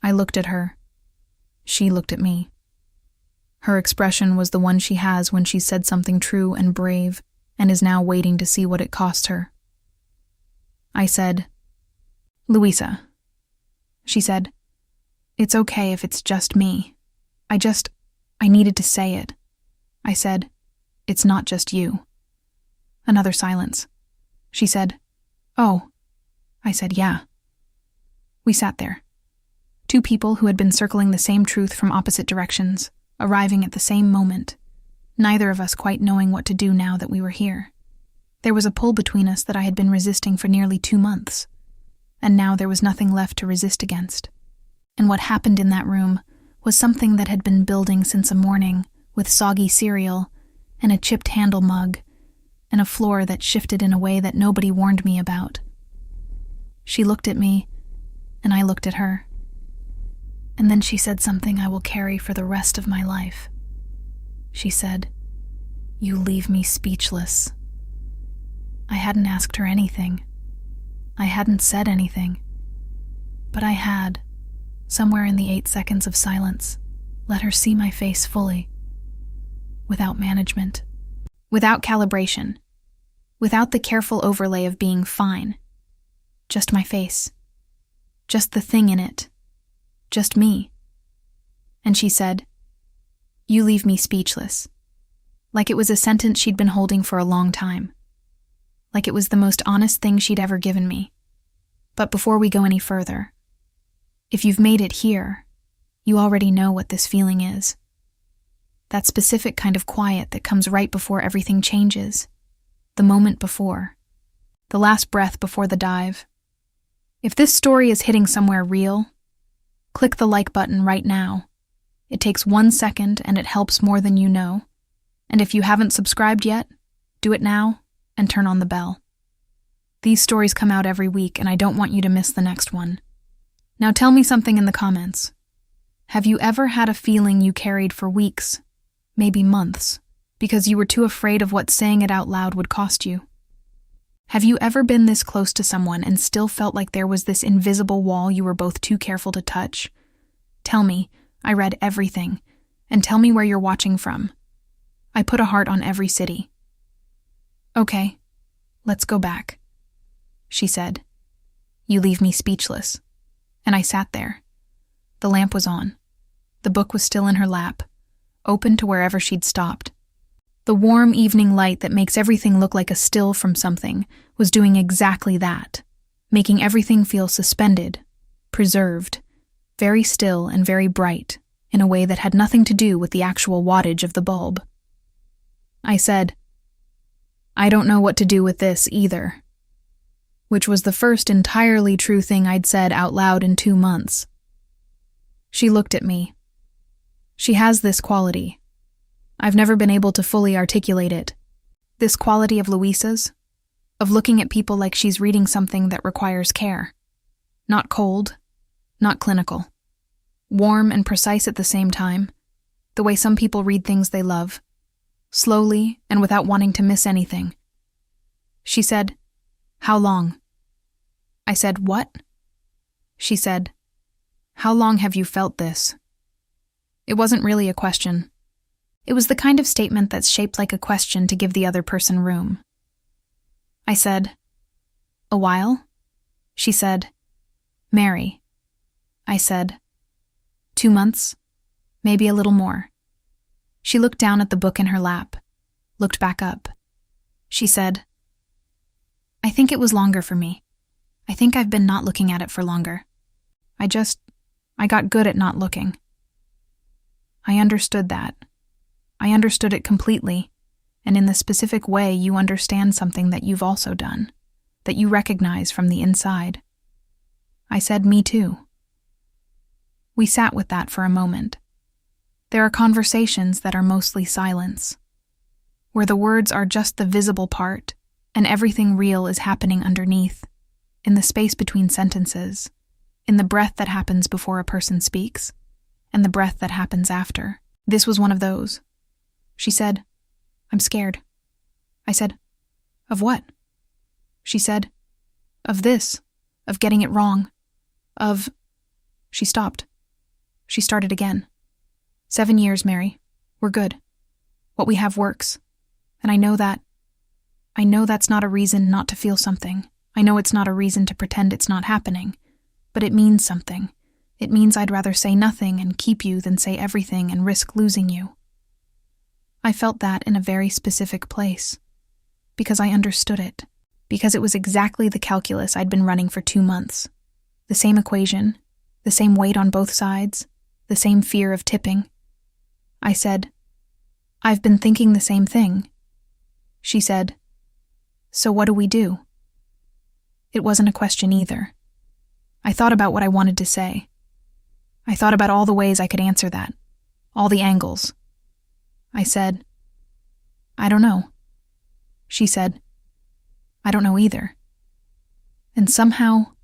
I looked at her. She looked at me. Her expression was the one she has when she said something true and brave and is now waiting to see what it cost her. I said, Louisa. She said, it's okay if it's just me. I needed to say it. I said, it's not just you. Another silence. She said, oh. I said, yeah. We sat there. 2 people who had been circling the same truth from opposite directions, arriving at the same moment, neither of us quite knowing what to do now that we were here. There was a pull between us that I had been resisting for nearly 2 months, and now there was nothing left to resist against. And what happened in that room was something that had been building since a morning, with soggy cereal, and a chipped handle mug, and a floor that shifted in a way that nobody warned me about. She looked at me, and I looked at her. And then she said something I will carry for the rest of my life. She said, you leave me speechless. I hadn't asked her anything. I hadn't said anything. But I had, somewhere in the 8 seconds of silence, let her see my face fully. Without management. Without calibration. Without the careful overlay of being fine. Just my face. Just the thing in it. Just me. And she said, "You leave me speechless." Like it was a sentence she'd been holding for a long time. Like it was the most honest thing she'd ever given me. But before we go any further, if you've made it here, you already know what this feeling is. That specific kind of quiet that comes right before everything changes. The moment before. The last breath before the dive. If this story is hitting somewhere real, click the like button right now. It takes 1 second and it helps more than you know. And if you haven't subscribed yet, do it now and turn on the bell. These stories come out every week and I don't want you to miss the next one. Now tell me something in the comments. Have you ever had a feeling you carried for weeks, maybe months, because you were too afraid of what saying it out loud would cost you? Have you ever been this close to someone and still felt like there was this invisible wall you were both too careful to touch? Tell me, I read everything, and tell me where you're watching from. I put a heart on every city. Okay, let's go back, she said. You leave me speechless. And I sat there. The lamp was on. The book was still in her lap, open to wherever she'd stopped. The warm evening light that makes everything look like a still from something was doing exactly that, making everything feel suspended, preserved, very still and very bright, in a way that had nothing to do with the actual wattage of the bulb. I said, "I don't know what to do with this either," which was the first entirely true thing I'd said out loud in 2 months. She looked at me. She has this quality. I've never been able to fully articulate it. This quality of Louisa's, of looking at people like she's reading something that requires care. Not cold, not clinical. Warm and precise at the same time, the way some people read things they love. Slowly and without wanting to miss anything. She said, "How long?" I said, "What?" She said, "How long have you felt this?" It wasn't really a question. It was the kind of statement that's shaped like a question to give the other person room. I said, "A while?" She said, "Mary." I said, 2 months, maybe a little more. She looked down at the book in her lap, looked back up. She said, "I think it was longer for me. I think I've been not looking at it for longer. I got good at not looking." I understood that. I understood it completely, and in the specific way you understand something that you've also done, that you recognize from the inside. I said, "Me too." We sat with that for a moment. There are conversations that are mostly silence, where the words are just the visible part, and everything real is happening underneath, in the space between sentences, in the breath that happens before a person speaks, and the breath that happens after. This was one of those. She said, "I'm scared." I said, "Of what?" She said, "Of this, of getting it wrong, of..." She stopped. She started again. 7 years, Mary. We're good. What we have works. And I know that's not a reason not to feel something. I know it's not a reason to pretend it's not happening. But it means something. It means I'd rather say nothing and keep you than say everything and risk losing you. I felt that in a very specific place. Because I understood it. Because it was exactly the calculus I'd been running for 2 months. The same equation, the same weight on both sides, the same fear of tipping. I said, "I've been thinking the same thing." She said, "So what do we do?" It wasn't a question either. I thought about what I wanted to say. I thought about all the ways I could answer that, all the angles. I said, "I don't know." She said, "I don't know either." And somehow,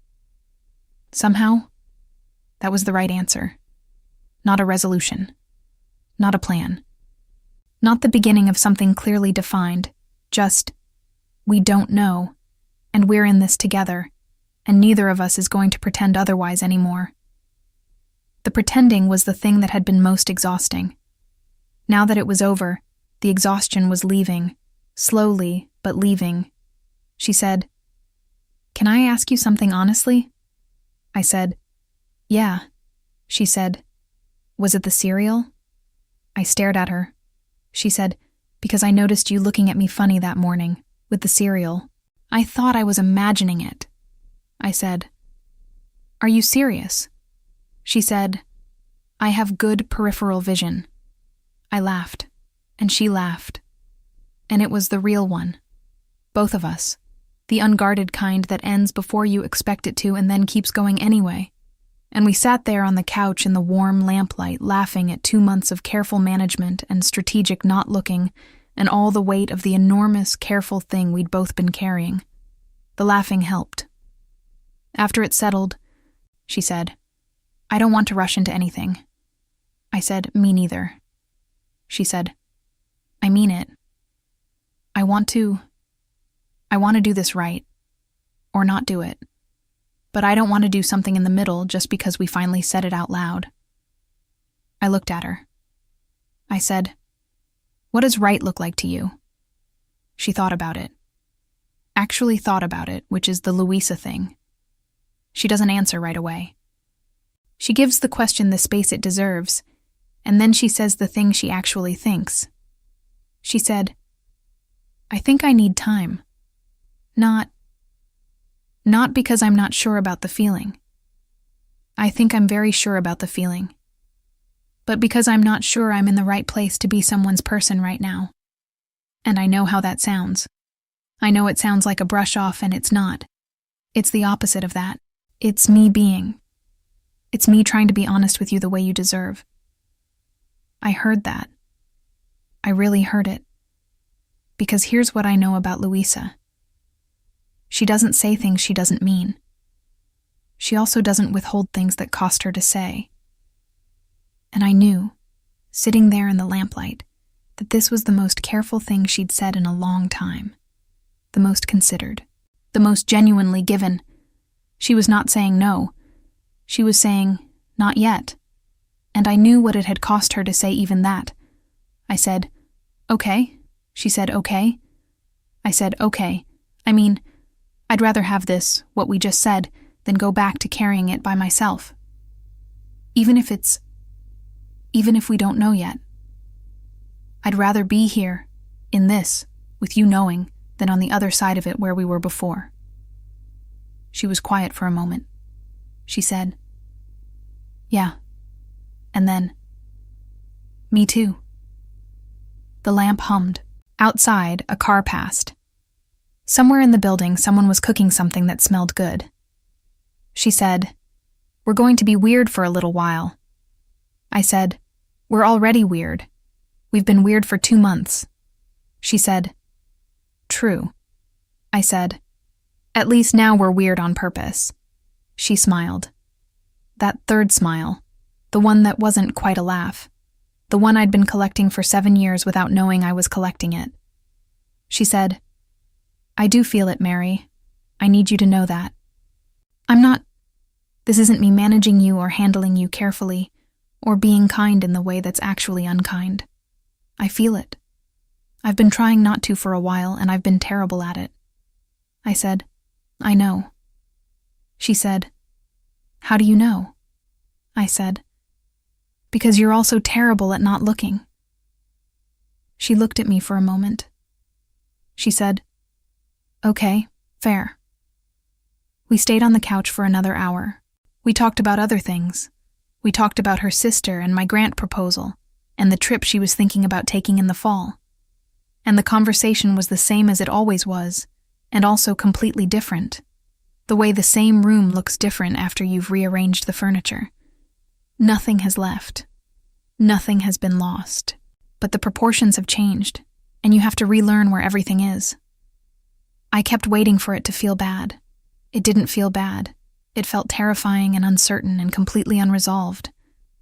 that was the right answer. Not a resolution. Not a plan. Not the beginning of something clearly defined. Just, We don't know, and we're in this together, and neither of us is going to pretend otherwise anymore. The pretending was the thing that had been most exhausting. Now that it was over, the exhaustion was leaving, slowly, but leaving. She said, "Can I ask you something honestly?" I said, "Yeah." She said, "Was it the cereal?" I stared at her. She said, "Because I noticed you looking at me funny that morning, with the cereal. I thought I was imagining it." I said, "Are you serious?" She said, "I have good peripheral vision." I laughed, and she laughed. And it was the real one. Both of us. The unguarded kind that ends before you expect it to and then keeps going anyway. And we sat there on the couch in the warm lamplight, laughing at 2 months of careful management and strategic not looking, and all the weight of the enormous, careful thing we'd both been carrying. The laughing helped. After it settled, she said, "I don't want to rush into anything." I said, "Me neither." She said, "I mean it. I want to do this right, or not do it. But I don't want to do something in the middle just because we finally said it out loud." I looked at her. I said, "What does right look like to you?" She thought about it. Actually thought about it, which is the Louisa thing. She doesn't answer right away. She gives the question the space it deserves, and then she says the thing she actually thinks. She said, "I think I need time. Not because I'm not sure about the feeling. I think I'm very sure about the feeling. But because I'm not sure I'm in the right place to be someone's person right now. And I know how that sounds. I know it sounds like a brush off, and it's not. It's the opposite of that. It's me being. It's me trying to be honest with you the way you deserve." I heard that. I really heard it. Because here's what I know about Louisa. She doesn't say things she doesn't mean. She also doesn't withhold things that cost her to say. And I knew, sitting there in the lamplight, that this was the most careful thing she'd said in a long time. The most considered. The most genuinely given. She was not saying no. She was saying, "Not yet." And I knew what it had cost her to say even that. I said, "Okay." She said, "Okay." I said, "Okay. I mean, I'd rather have this, what we just said, than go back to carrying it by myself. Even if we don't know yet. I'd rather be here, in this, with you knowing, than on the other side of it where we were before." She was quiet for a moment. She said, "Yeah." And then, "Me too." The lamp hummed. Outside, a car passed. Somewhere in the building, someone was cooking something that smelled good. She said, "We're going to be weird for a little while." I said, "We're already weird. We've been weird for 2 months." She said, "True." I said, "At least now we're weird on purpose." She smiled. That third smile, the one that wasn't quite a laugh, the one I'd been collecting for 7 years without knowing I was collecting it. She said, "I do feel it, Mary. I need you to know that. This isn't me managing you or handling you carefully, or being kind in the way that's actually unkind. I feel it. I've been trying not to for a while, and I've been terrible at it." I said, "I know." She said, "How do you know?" I said, "Because you're also terrible at not looking." She looked at me for a moment. She said, "Okay, fair." We stayed on the couch for another hour. We talked about other things. We talked about her sister and my grant proposal, and the trip she was thinking about taking in the fall. And the conversation was the same as it always was, and also completely different. The way the same room looks different after you've rearranged the furniture. Nothing has left. Nothing has been lost. But the proportions have changed, and you have to relearn where everything is. I kept waiting for it to feel bad. It didn't feel bad. It felt terrifying and uncertain and completely unresolved.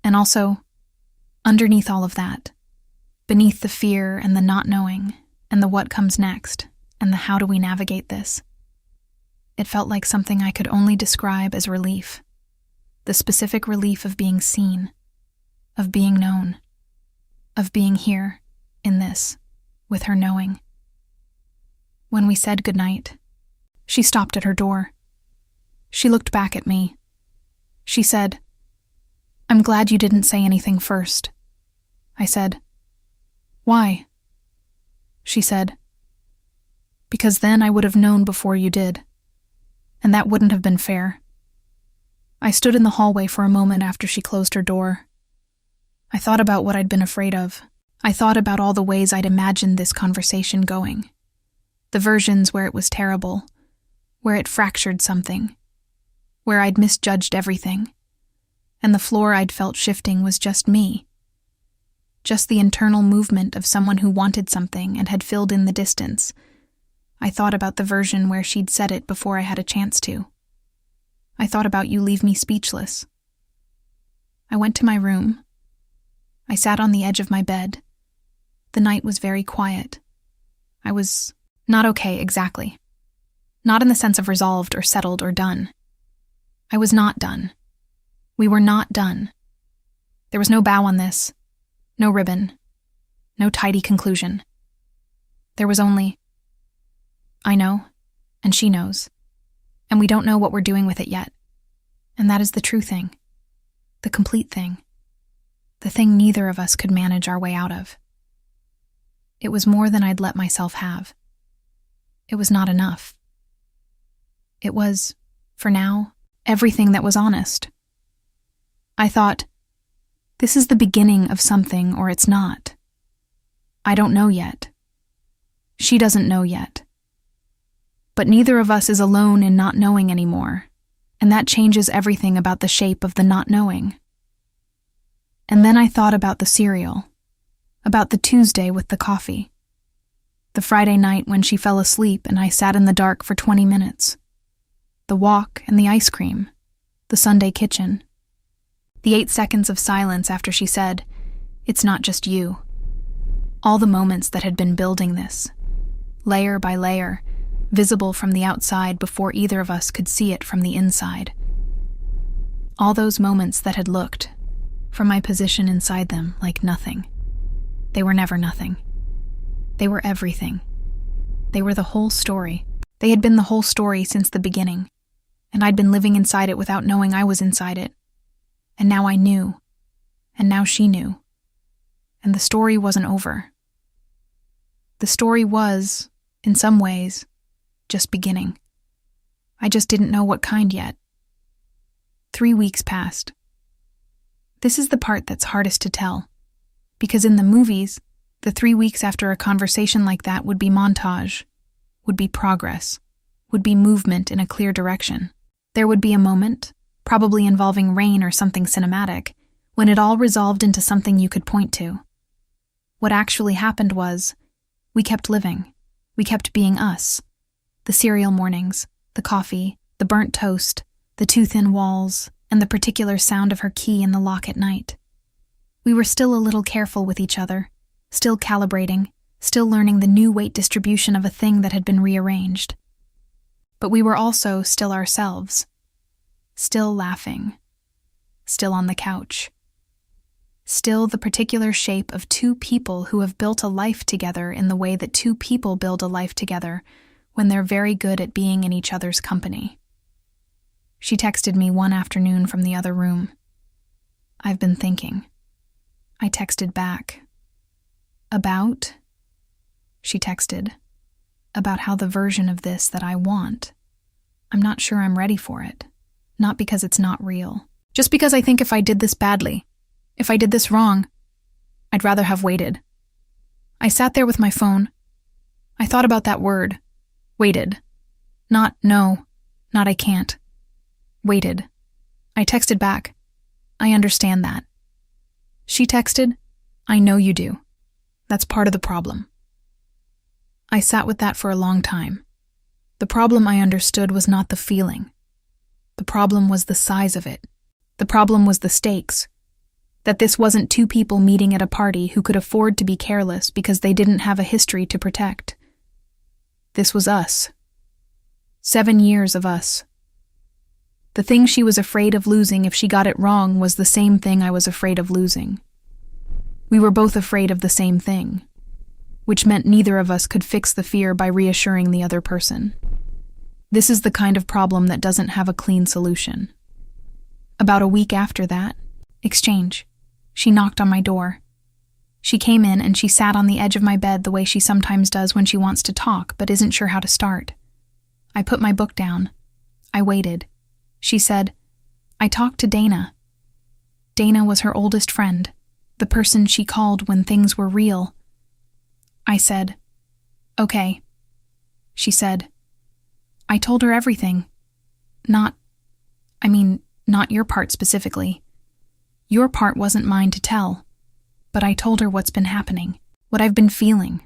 And also, underneath all of that, beneath the fear and the not knowing and the what comes next, and the how do we navigate this. It felt like something I could only describe as relief. The specific relief of being seen, of being known, of being here, in this, with her knowing. When we said goodnight, she stopped at her door. She looked back at me. She said, "I'm glad you didn't say anything first." I said, "Why?" She said, "Because then I would have known before you did, and that wouldn't have been fair." I stood in the hallway for a moment after she closed her door. I thought about what I'd been afraid of. I thought about all the ways I'd imagined this conversation going. The versions where it was terrible, where it fractured something, where I'd misjudged everything, and the floor I'd felt shifting was just me. Just the internal movement of someone who wanted something and had filled in the distance. I thought about the version where she'd said it before I had a chance to. I thought about you leave me speechless. I went to my room. I sat on the edge of my bed. The night was very quiet. I was not okay exactly. Not in the sense of resolved or settled or done. I was not done. We were not done. There was no bow on this, no ribbon, no tidy conclusion. There was only, I know, and she knows, and we don't know what we're doing with it yet. And that is the true thing, the complete thing, the thing neither of us could manage our way out of. It was more than I'd let myself have. It was not enough. It was, for now, everything that was honest. I thought, this is the beginning of something or it's not. I don't know yet. She doesn't know yet. But neither of us is alone in not knowing anymore, and that changes everything about the shape of the not knowing. And then I thought about the cereal, about the Tuesday with the coffee, the Friday night when she fell asleep and I sat in the dark for 20 minutes, the walk and the ice cream, the Sunday kitchen, the 8 seconds of silence after she said, "It's not just you." All the moments that had been building this, layer by layer, visible from the outside before either of us could see it from the inside. All those moments that had looked, from my position inside them, like nothing. They were never nothing. They were everything. They were the whole story. They had been the whole story since the beginning, and I'd been living inside it without knowing I was inside it. And now I knew, and now she knew. And the story wasn't over. The story was, in some ways, just beginning. I just didn't know what kind yet. 3 weeks passed. This is the part that's hardest to tell, because in the movies, the 3 weeks after a conversation like that would be montage, would be progress, would be movement in a clear direction. There would be a moment, probably involving rain or something cinematic, when it all resolved into something you could point to. What actually happened was, we kept living. We kept being us. The cereal mornings, the coffee, the burnt toast, the too thin walls, and the particular sound of her key in the lock at night. We were still a little careful with each other, still calibrating, still learning the new weight distribution of a thing that had been rearranged. But we were also still ourselves, still laughing, still on the couch, still the particular shape of two people who have built a life together in the way that two people build a life together when they're very good at being in each other's company. She texted me one afternoon from the other room. "I've been thinking." I texted back. "About?" She texted. "About how the version of this that I want. I'm not sure I'm ready for it. Not because it's not real. Just because I think if I did this badly, if I did this wrong, I'd rather have waited." I sat there with my phone. I thought about that word. Waited. Not no, not I can't. Waited. I texted back. "I understand that." She texted, "I know you do. That's part of the problem." I sat with that for a long time. The problem I understood was not the feeling. The problem was the size of it. The problem was the stakes. That this wasn't two people meeting at a party who could afford to be careless because they didn't have a history to protect. This was us. 7 years of us. The thing she was afraid of losing if she got it wrong was the same thing I was afraid of losing. We were both afraid of the same thing, which meant neither of us could fix the fear by reassuring the other person. This is the kind of problem that doesn't have a clean solution. About a week after that exchange, she knocked on my door. She came in and she sat on the edge of my bed the way she sometimes does when she wants to talk but isn't sure how to start. I put my book down. I waited. She said, "I talked to Dana." Dana was her oldest friend, the person she called when things were real. I said, "Okay." She said, "I told her everything. Not your part specifically. Your part wasn't mine to tell. But I told her what's been happening, what I've been feeling."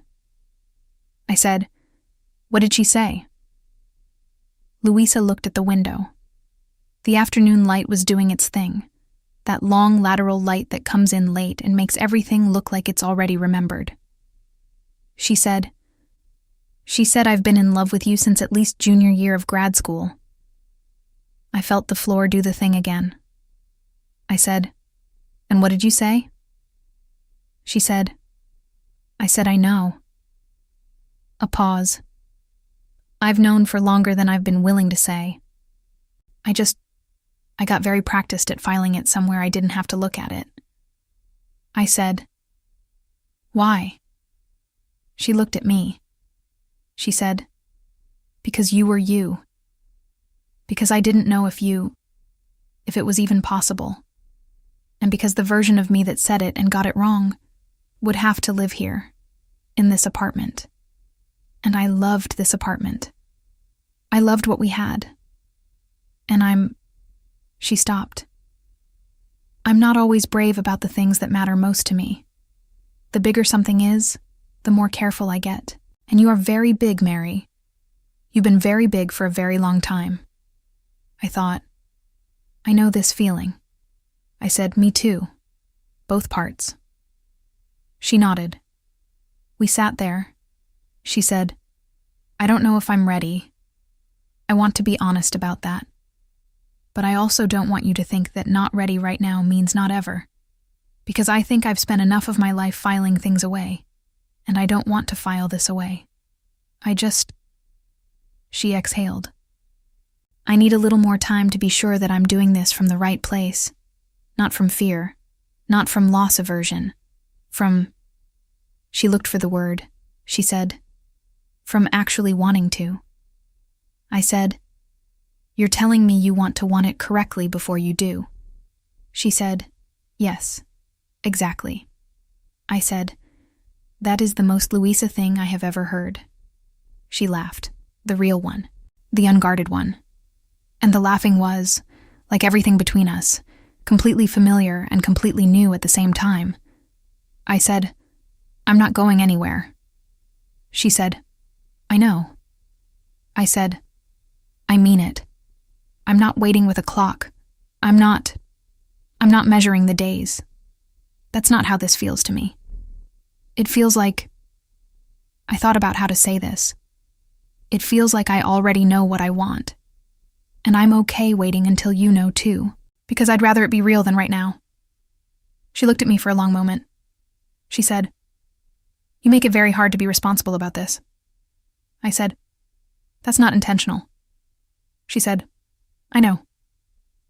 I said, "What did she say?" Louisa looked at the window. The afternoon light was doing its thing, that long lateral light that comes in late and makes everything look like it's already remembered. She said, "I've been in love with you since at least junior year of grad school." I felt the floor do the thing again. I said, "And what did you say?" She said, "I said I know." A pause. "I've known for longer than I've been willing to say. I got very practiced at filing it somewhere I didn't have to look at it." I said, "Why?" She looked at me. She said, "Because you were you. Because I didn't know if it was even possible. And because the version of me that said it and got it wrong would have to live here, in this apartment. And I loved this apartment. I loved what we had. And She stopped. "I'm not always brave about the things that matter most to me. The bigger something is, the more careful I get. And you are very big, Mary. You've been very big for a very long time." I thought, "I know this feeling." I said, "Me too. Both parts." She nodded. We sat there. She said, "I don't know if I'm ready. I want to be honest about that. But I also don't want you to think that not ready right now means not ever. Because I think I've spent enough of my life filing things away, and I don't want to file this away. She exhaled. "I need a little more time to be sure that I'm doing this from the right place. Not from fear. Not from loss aversion. She looked for the word. She said, "From actually wanting to." I said, "You're telling me you want to want it correctly before you do." She said, "Yes, exactly." I said, "That is the most Louisa thing I have ever heard." She laughed, the real one, the unguarded one. And the laughing was, like everything between us, completely familiar and completely new at the same time. I said, "I'm not going anywhere." She said, "I know." I said, "I mean it. I'm not waiting with a clock. I'm not measuring the days. That's not how this feels to me. It feels like..." I thought about how to say this. "It feels like I already know what I want. And I'm okay waiting until you know too, because I'd rather it be real than right now." She looked at me for a long moment. She said, "You make it very hard to be responsible about this." I said, "That's not intentional." She said, "I know."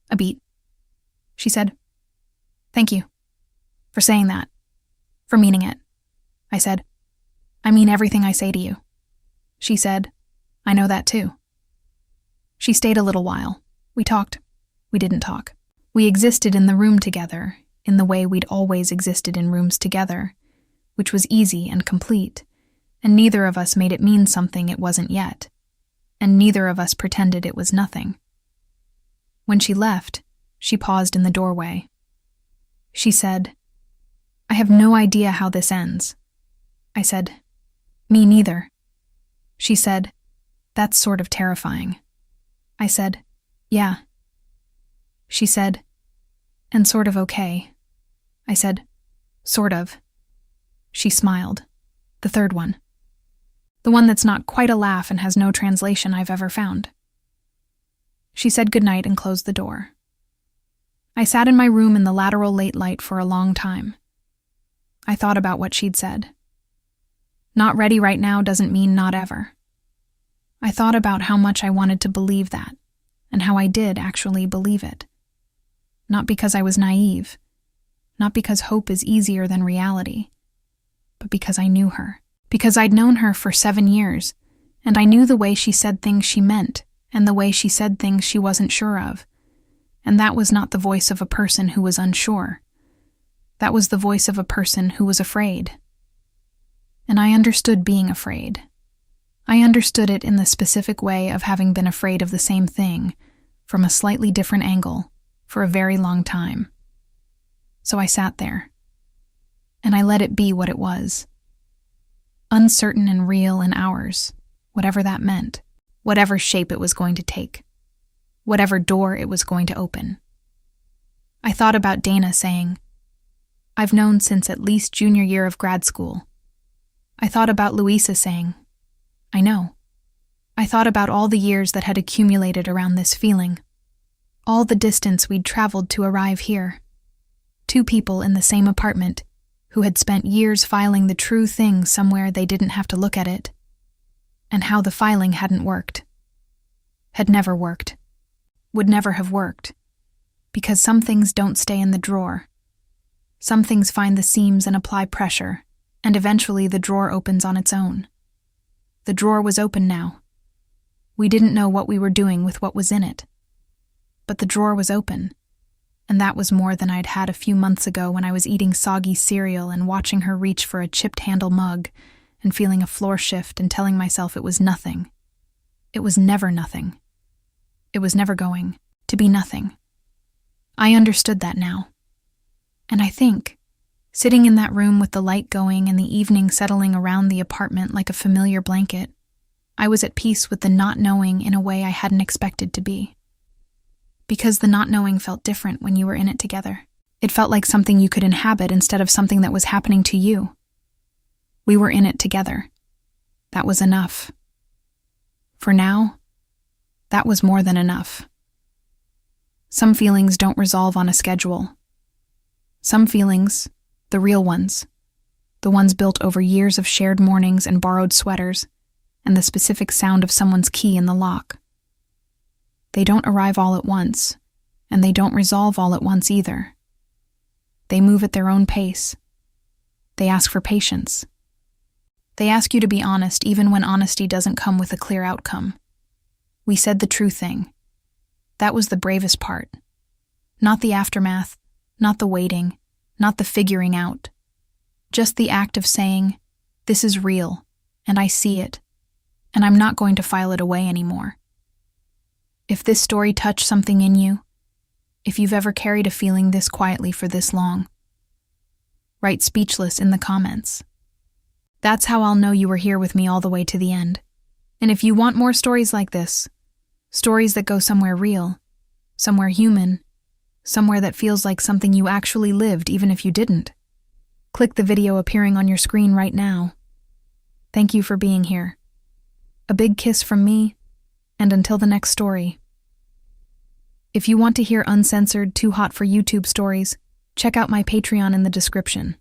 A beat. She said, "Thank you. For saying that. For meaning it." I said, "I mean everything I say to you." She said, "I know that too." She stayed a little while. We talked. We didn't talk. We existed in the room together, in the way we'd always existed in rooms together, which was easy and complete, and neither of us made it mean something it wasn't yet, and neither of us pretended it was nothing. When she left, she paused in the doorway. She said, "I have no idea how this ends." I said, "Me neither." She said, "That's sort of terrifying." I said, "Yeah." She said, "And sort of okay." I said, "Sort of." She smiled. The third one. The one that's not quite a laugh and has no translation I've ever found. She said goodnight and closed the door. I sat in my room in the lateral late light for a long time. I thought about what she'd said. Not ready right now doesn't mean not ever. I thought about how much I wanted to believe that, and how I did actually believe it. Not because I was naive, not because hope is easier than reality, but because I knew her. Because I'd known her for 7 years, and I knew the way she said things she meant, and the way she said things she wasn't sure of. And that was not the voice of a person who was unsure. That was the voice of a person who was afraid. And I understood being afraid. I understood it in the specific way of having been afraid of the same thing, from a slightly different angle, for a very long time. So I sat there, and I let it be what it was. Uncertain and real and ours, whatever that meant, whatever shape it was going to take, whatever door it was going to open. I thought about Dana saying, "I've known since at least junior year of grad school." I thought about Louisa saying, "I know." I thought about all the years that had accumulated around this feeling, all the distance we'd traveled to arrive here. 2 people in the same apartment who had spent years filing the true thing somewhere they didn't have to look at it, and how the filing hadn't worked. Had never worked. Would never have worked. Because some things don't stay in the drawer. Some things find the seams and apply pressure, and eventually the drawer opens on its own. The drawer was open now. We didn't know what we were doing with what was in it. But the drawer was open, and that was more than I'd had a few months ago when I was eating soggy cereal and watching her reach for a chipped handle mug and feeling a floor shift and telling myself it was nothing. It was never nothing. It was never going to be nothing. I understood that now. And I think, sitting in that room with the light going and the evening settling around the apartment like a familiar blanket, I was at peace with the not knowing in a way I hadn't expected to be. Because the not knowing felt different when you were in it together. It felt like something you could inhabit instead of something that was happening to you. We were in it together. That was enough. For now, that was more than enough. Some feelings don't resolve on a schedule. Some feelings, the real ones, the ones built over years of shared mornings and borrowed sweaters, and the specific sound of someone's key in the lock. They don't arrive all at once, and they don't resolve all at once either. They move at their own pace. They ask for patience. They ask you to be honest even when honesty doesn't come with a clear outcome. We said the true thing. That was the bravest part. Not the aftermath, not the waiting, not the figuring out. Just the act of saying, "This is real, and I see it, and I'm not going to file it away anymore." If this story touched something in you, if you've ever carried a feeling this quietly for this long, write speechless in the comments. That's how I'll know you were here with me all the way to the end. And if you want more stories like this, stories that go somewhere real, somewhere human, somewhere that feels like something you actually lived even if you didn't, click the video appearing on your screen right now. Thank you for being here. A big kiss from me, and until the next story. If you want to hear uncensored, too hot for YouTube stories, check out my Patreon in the description.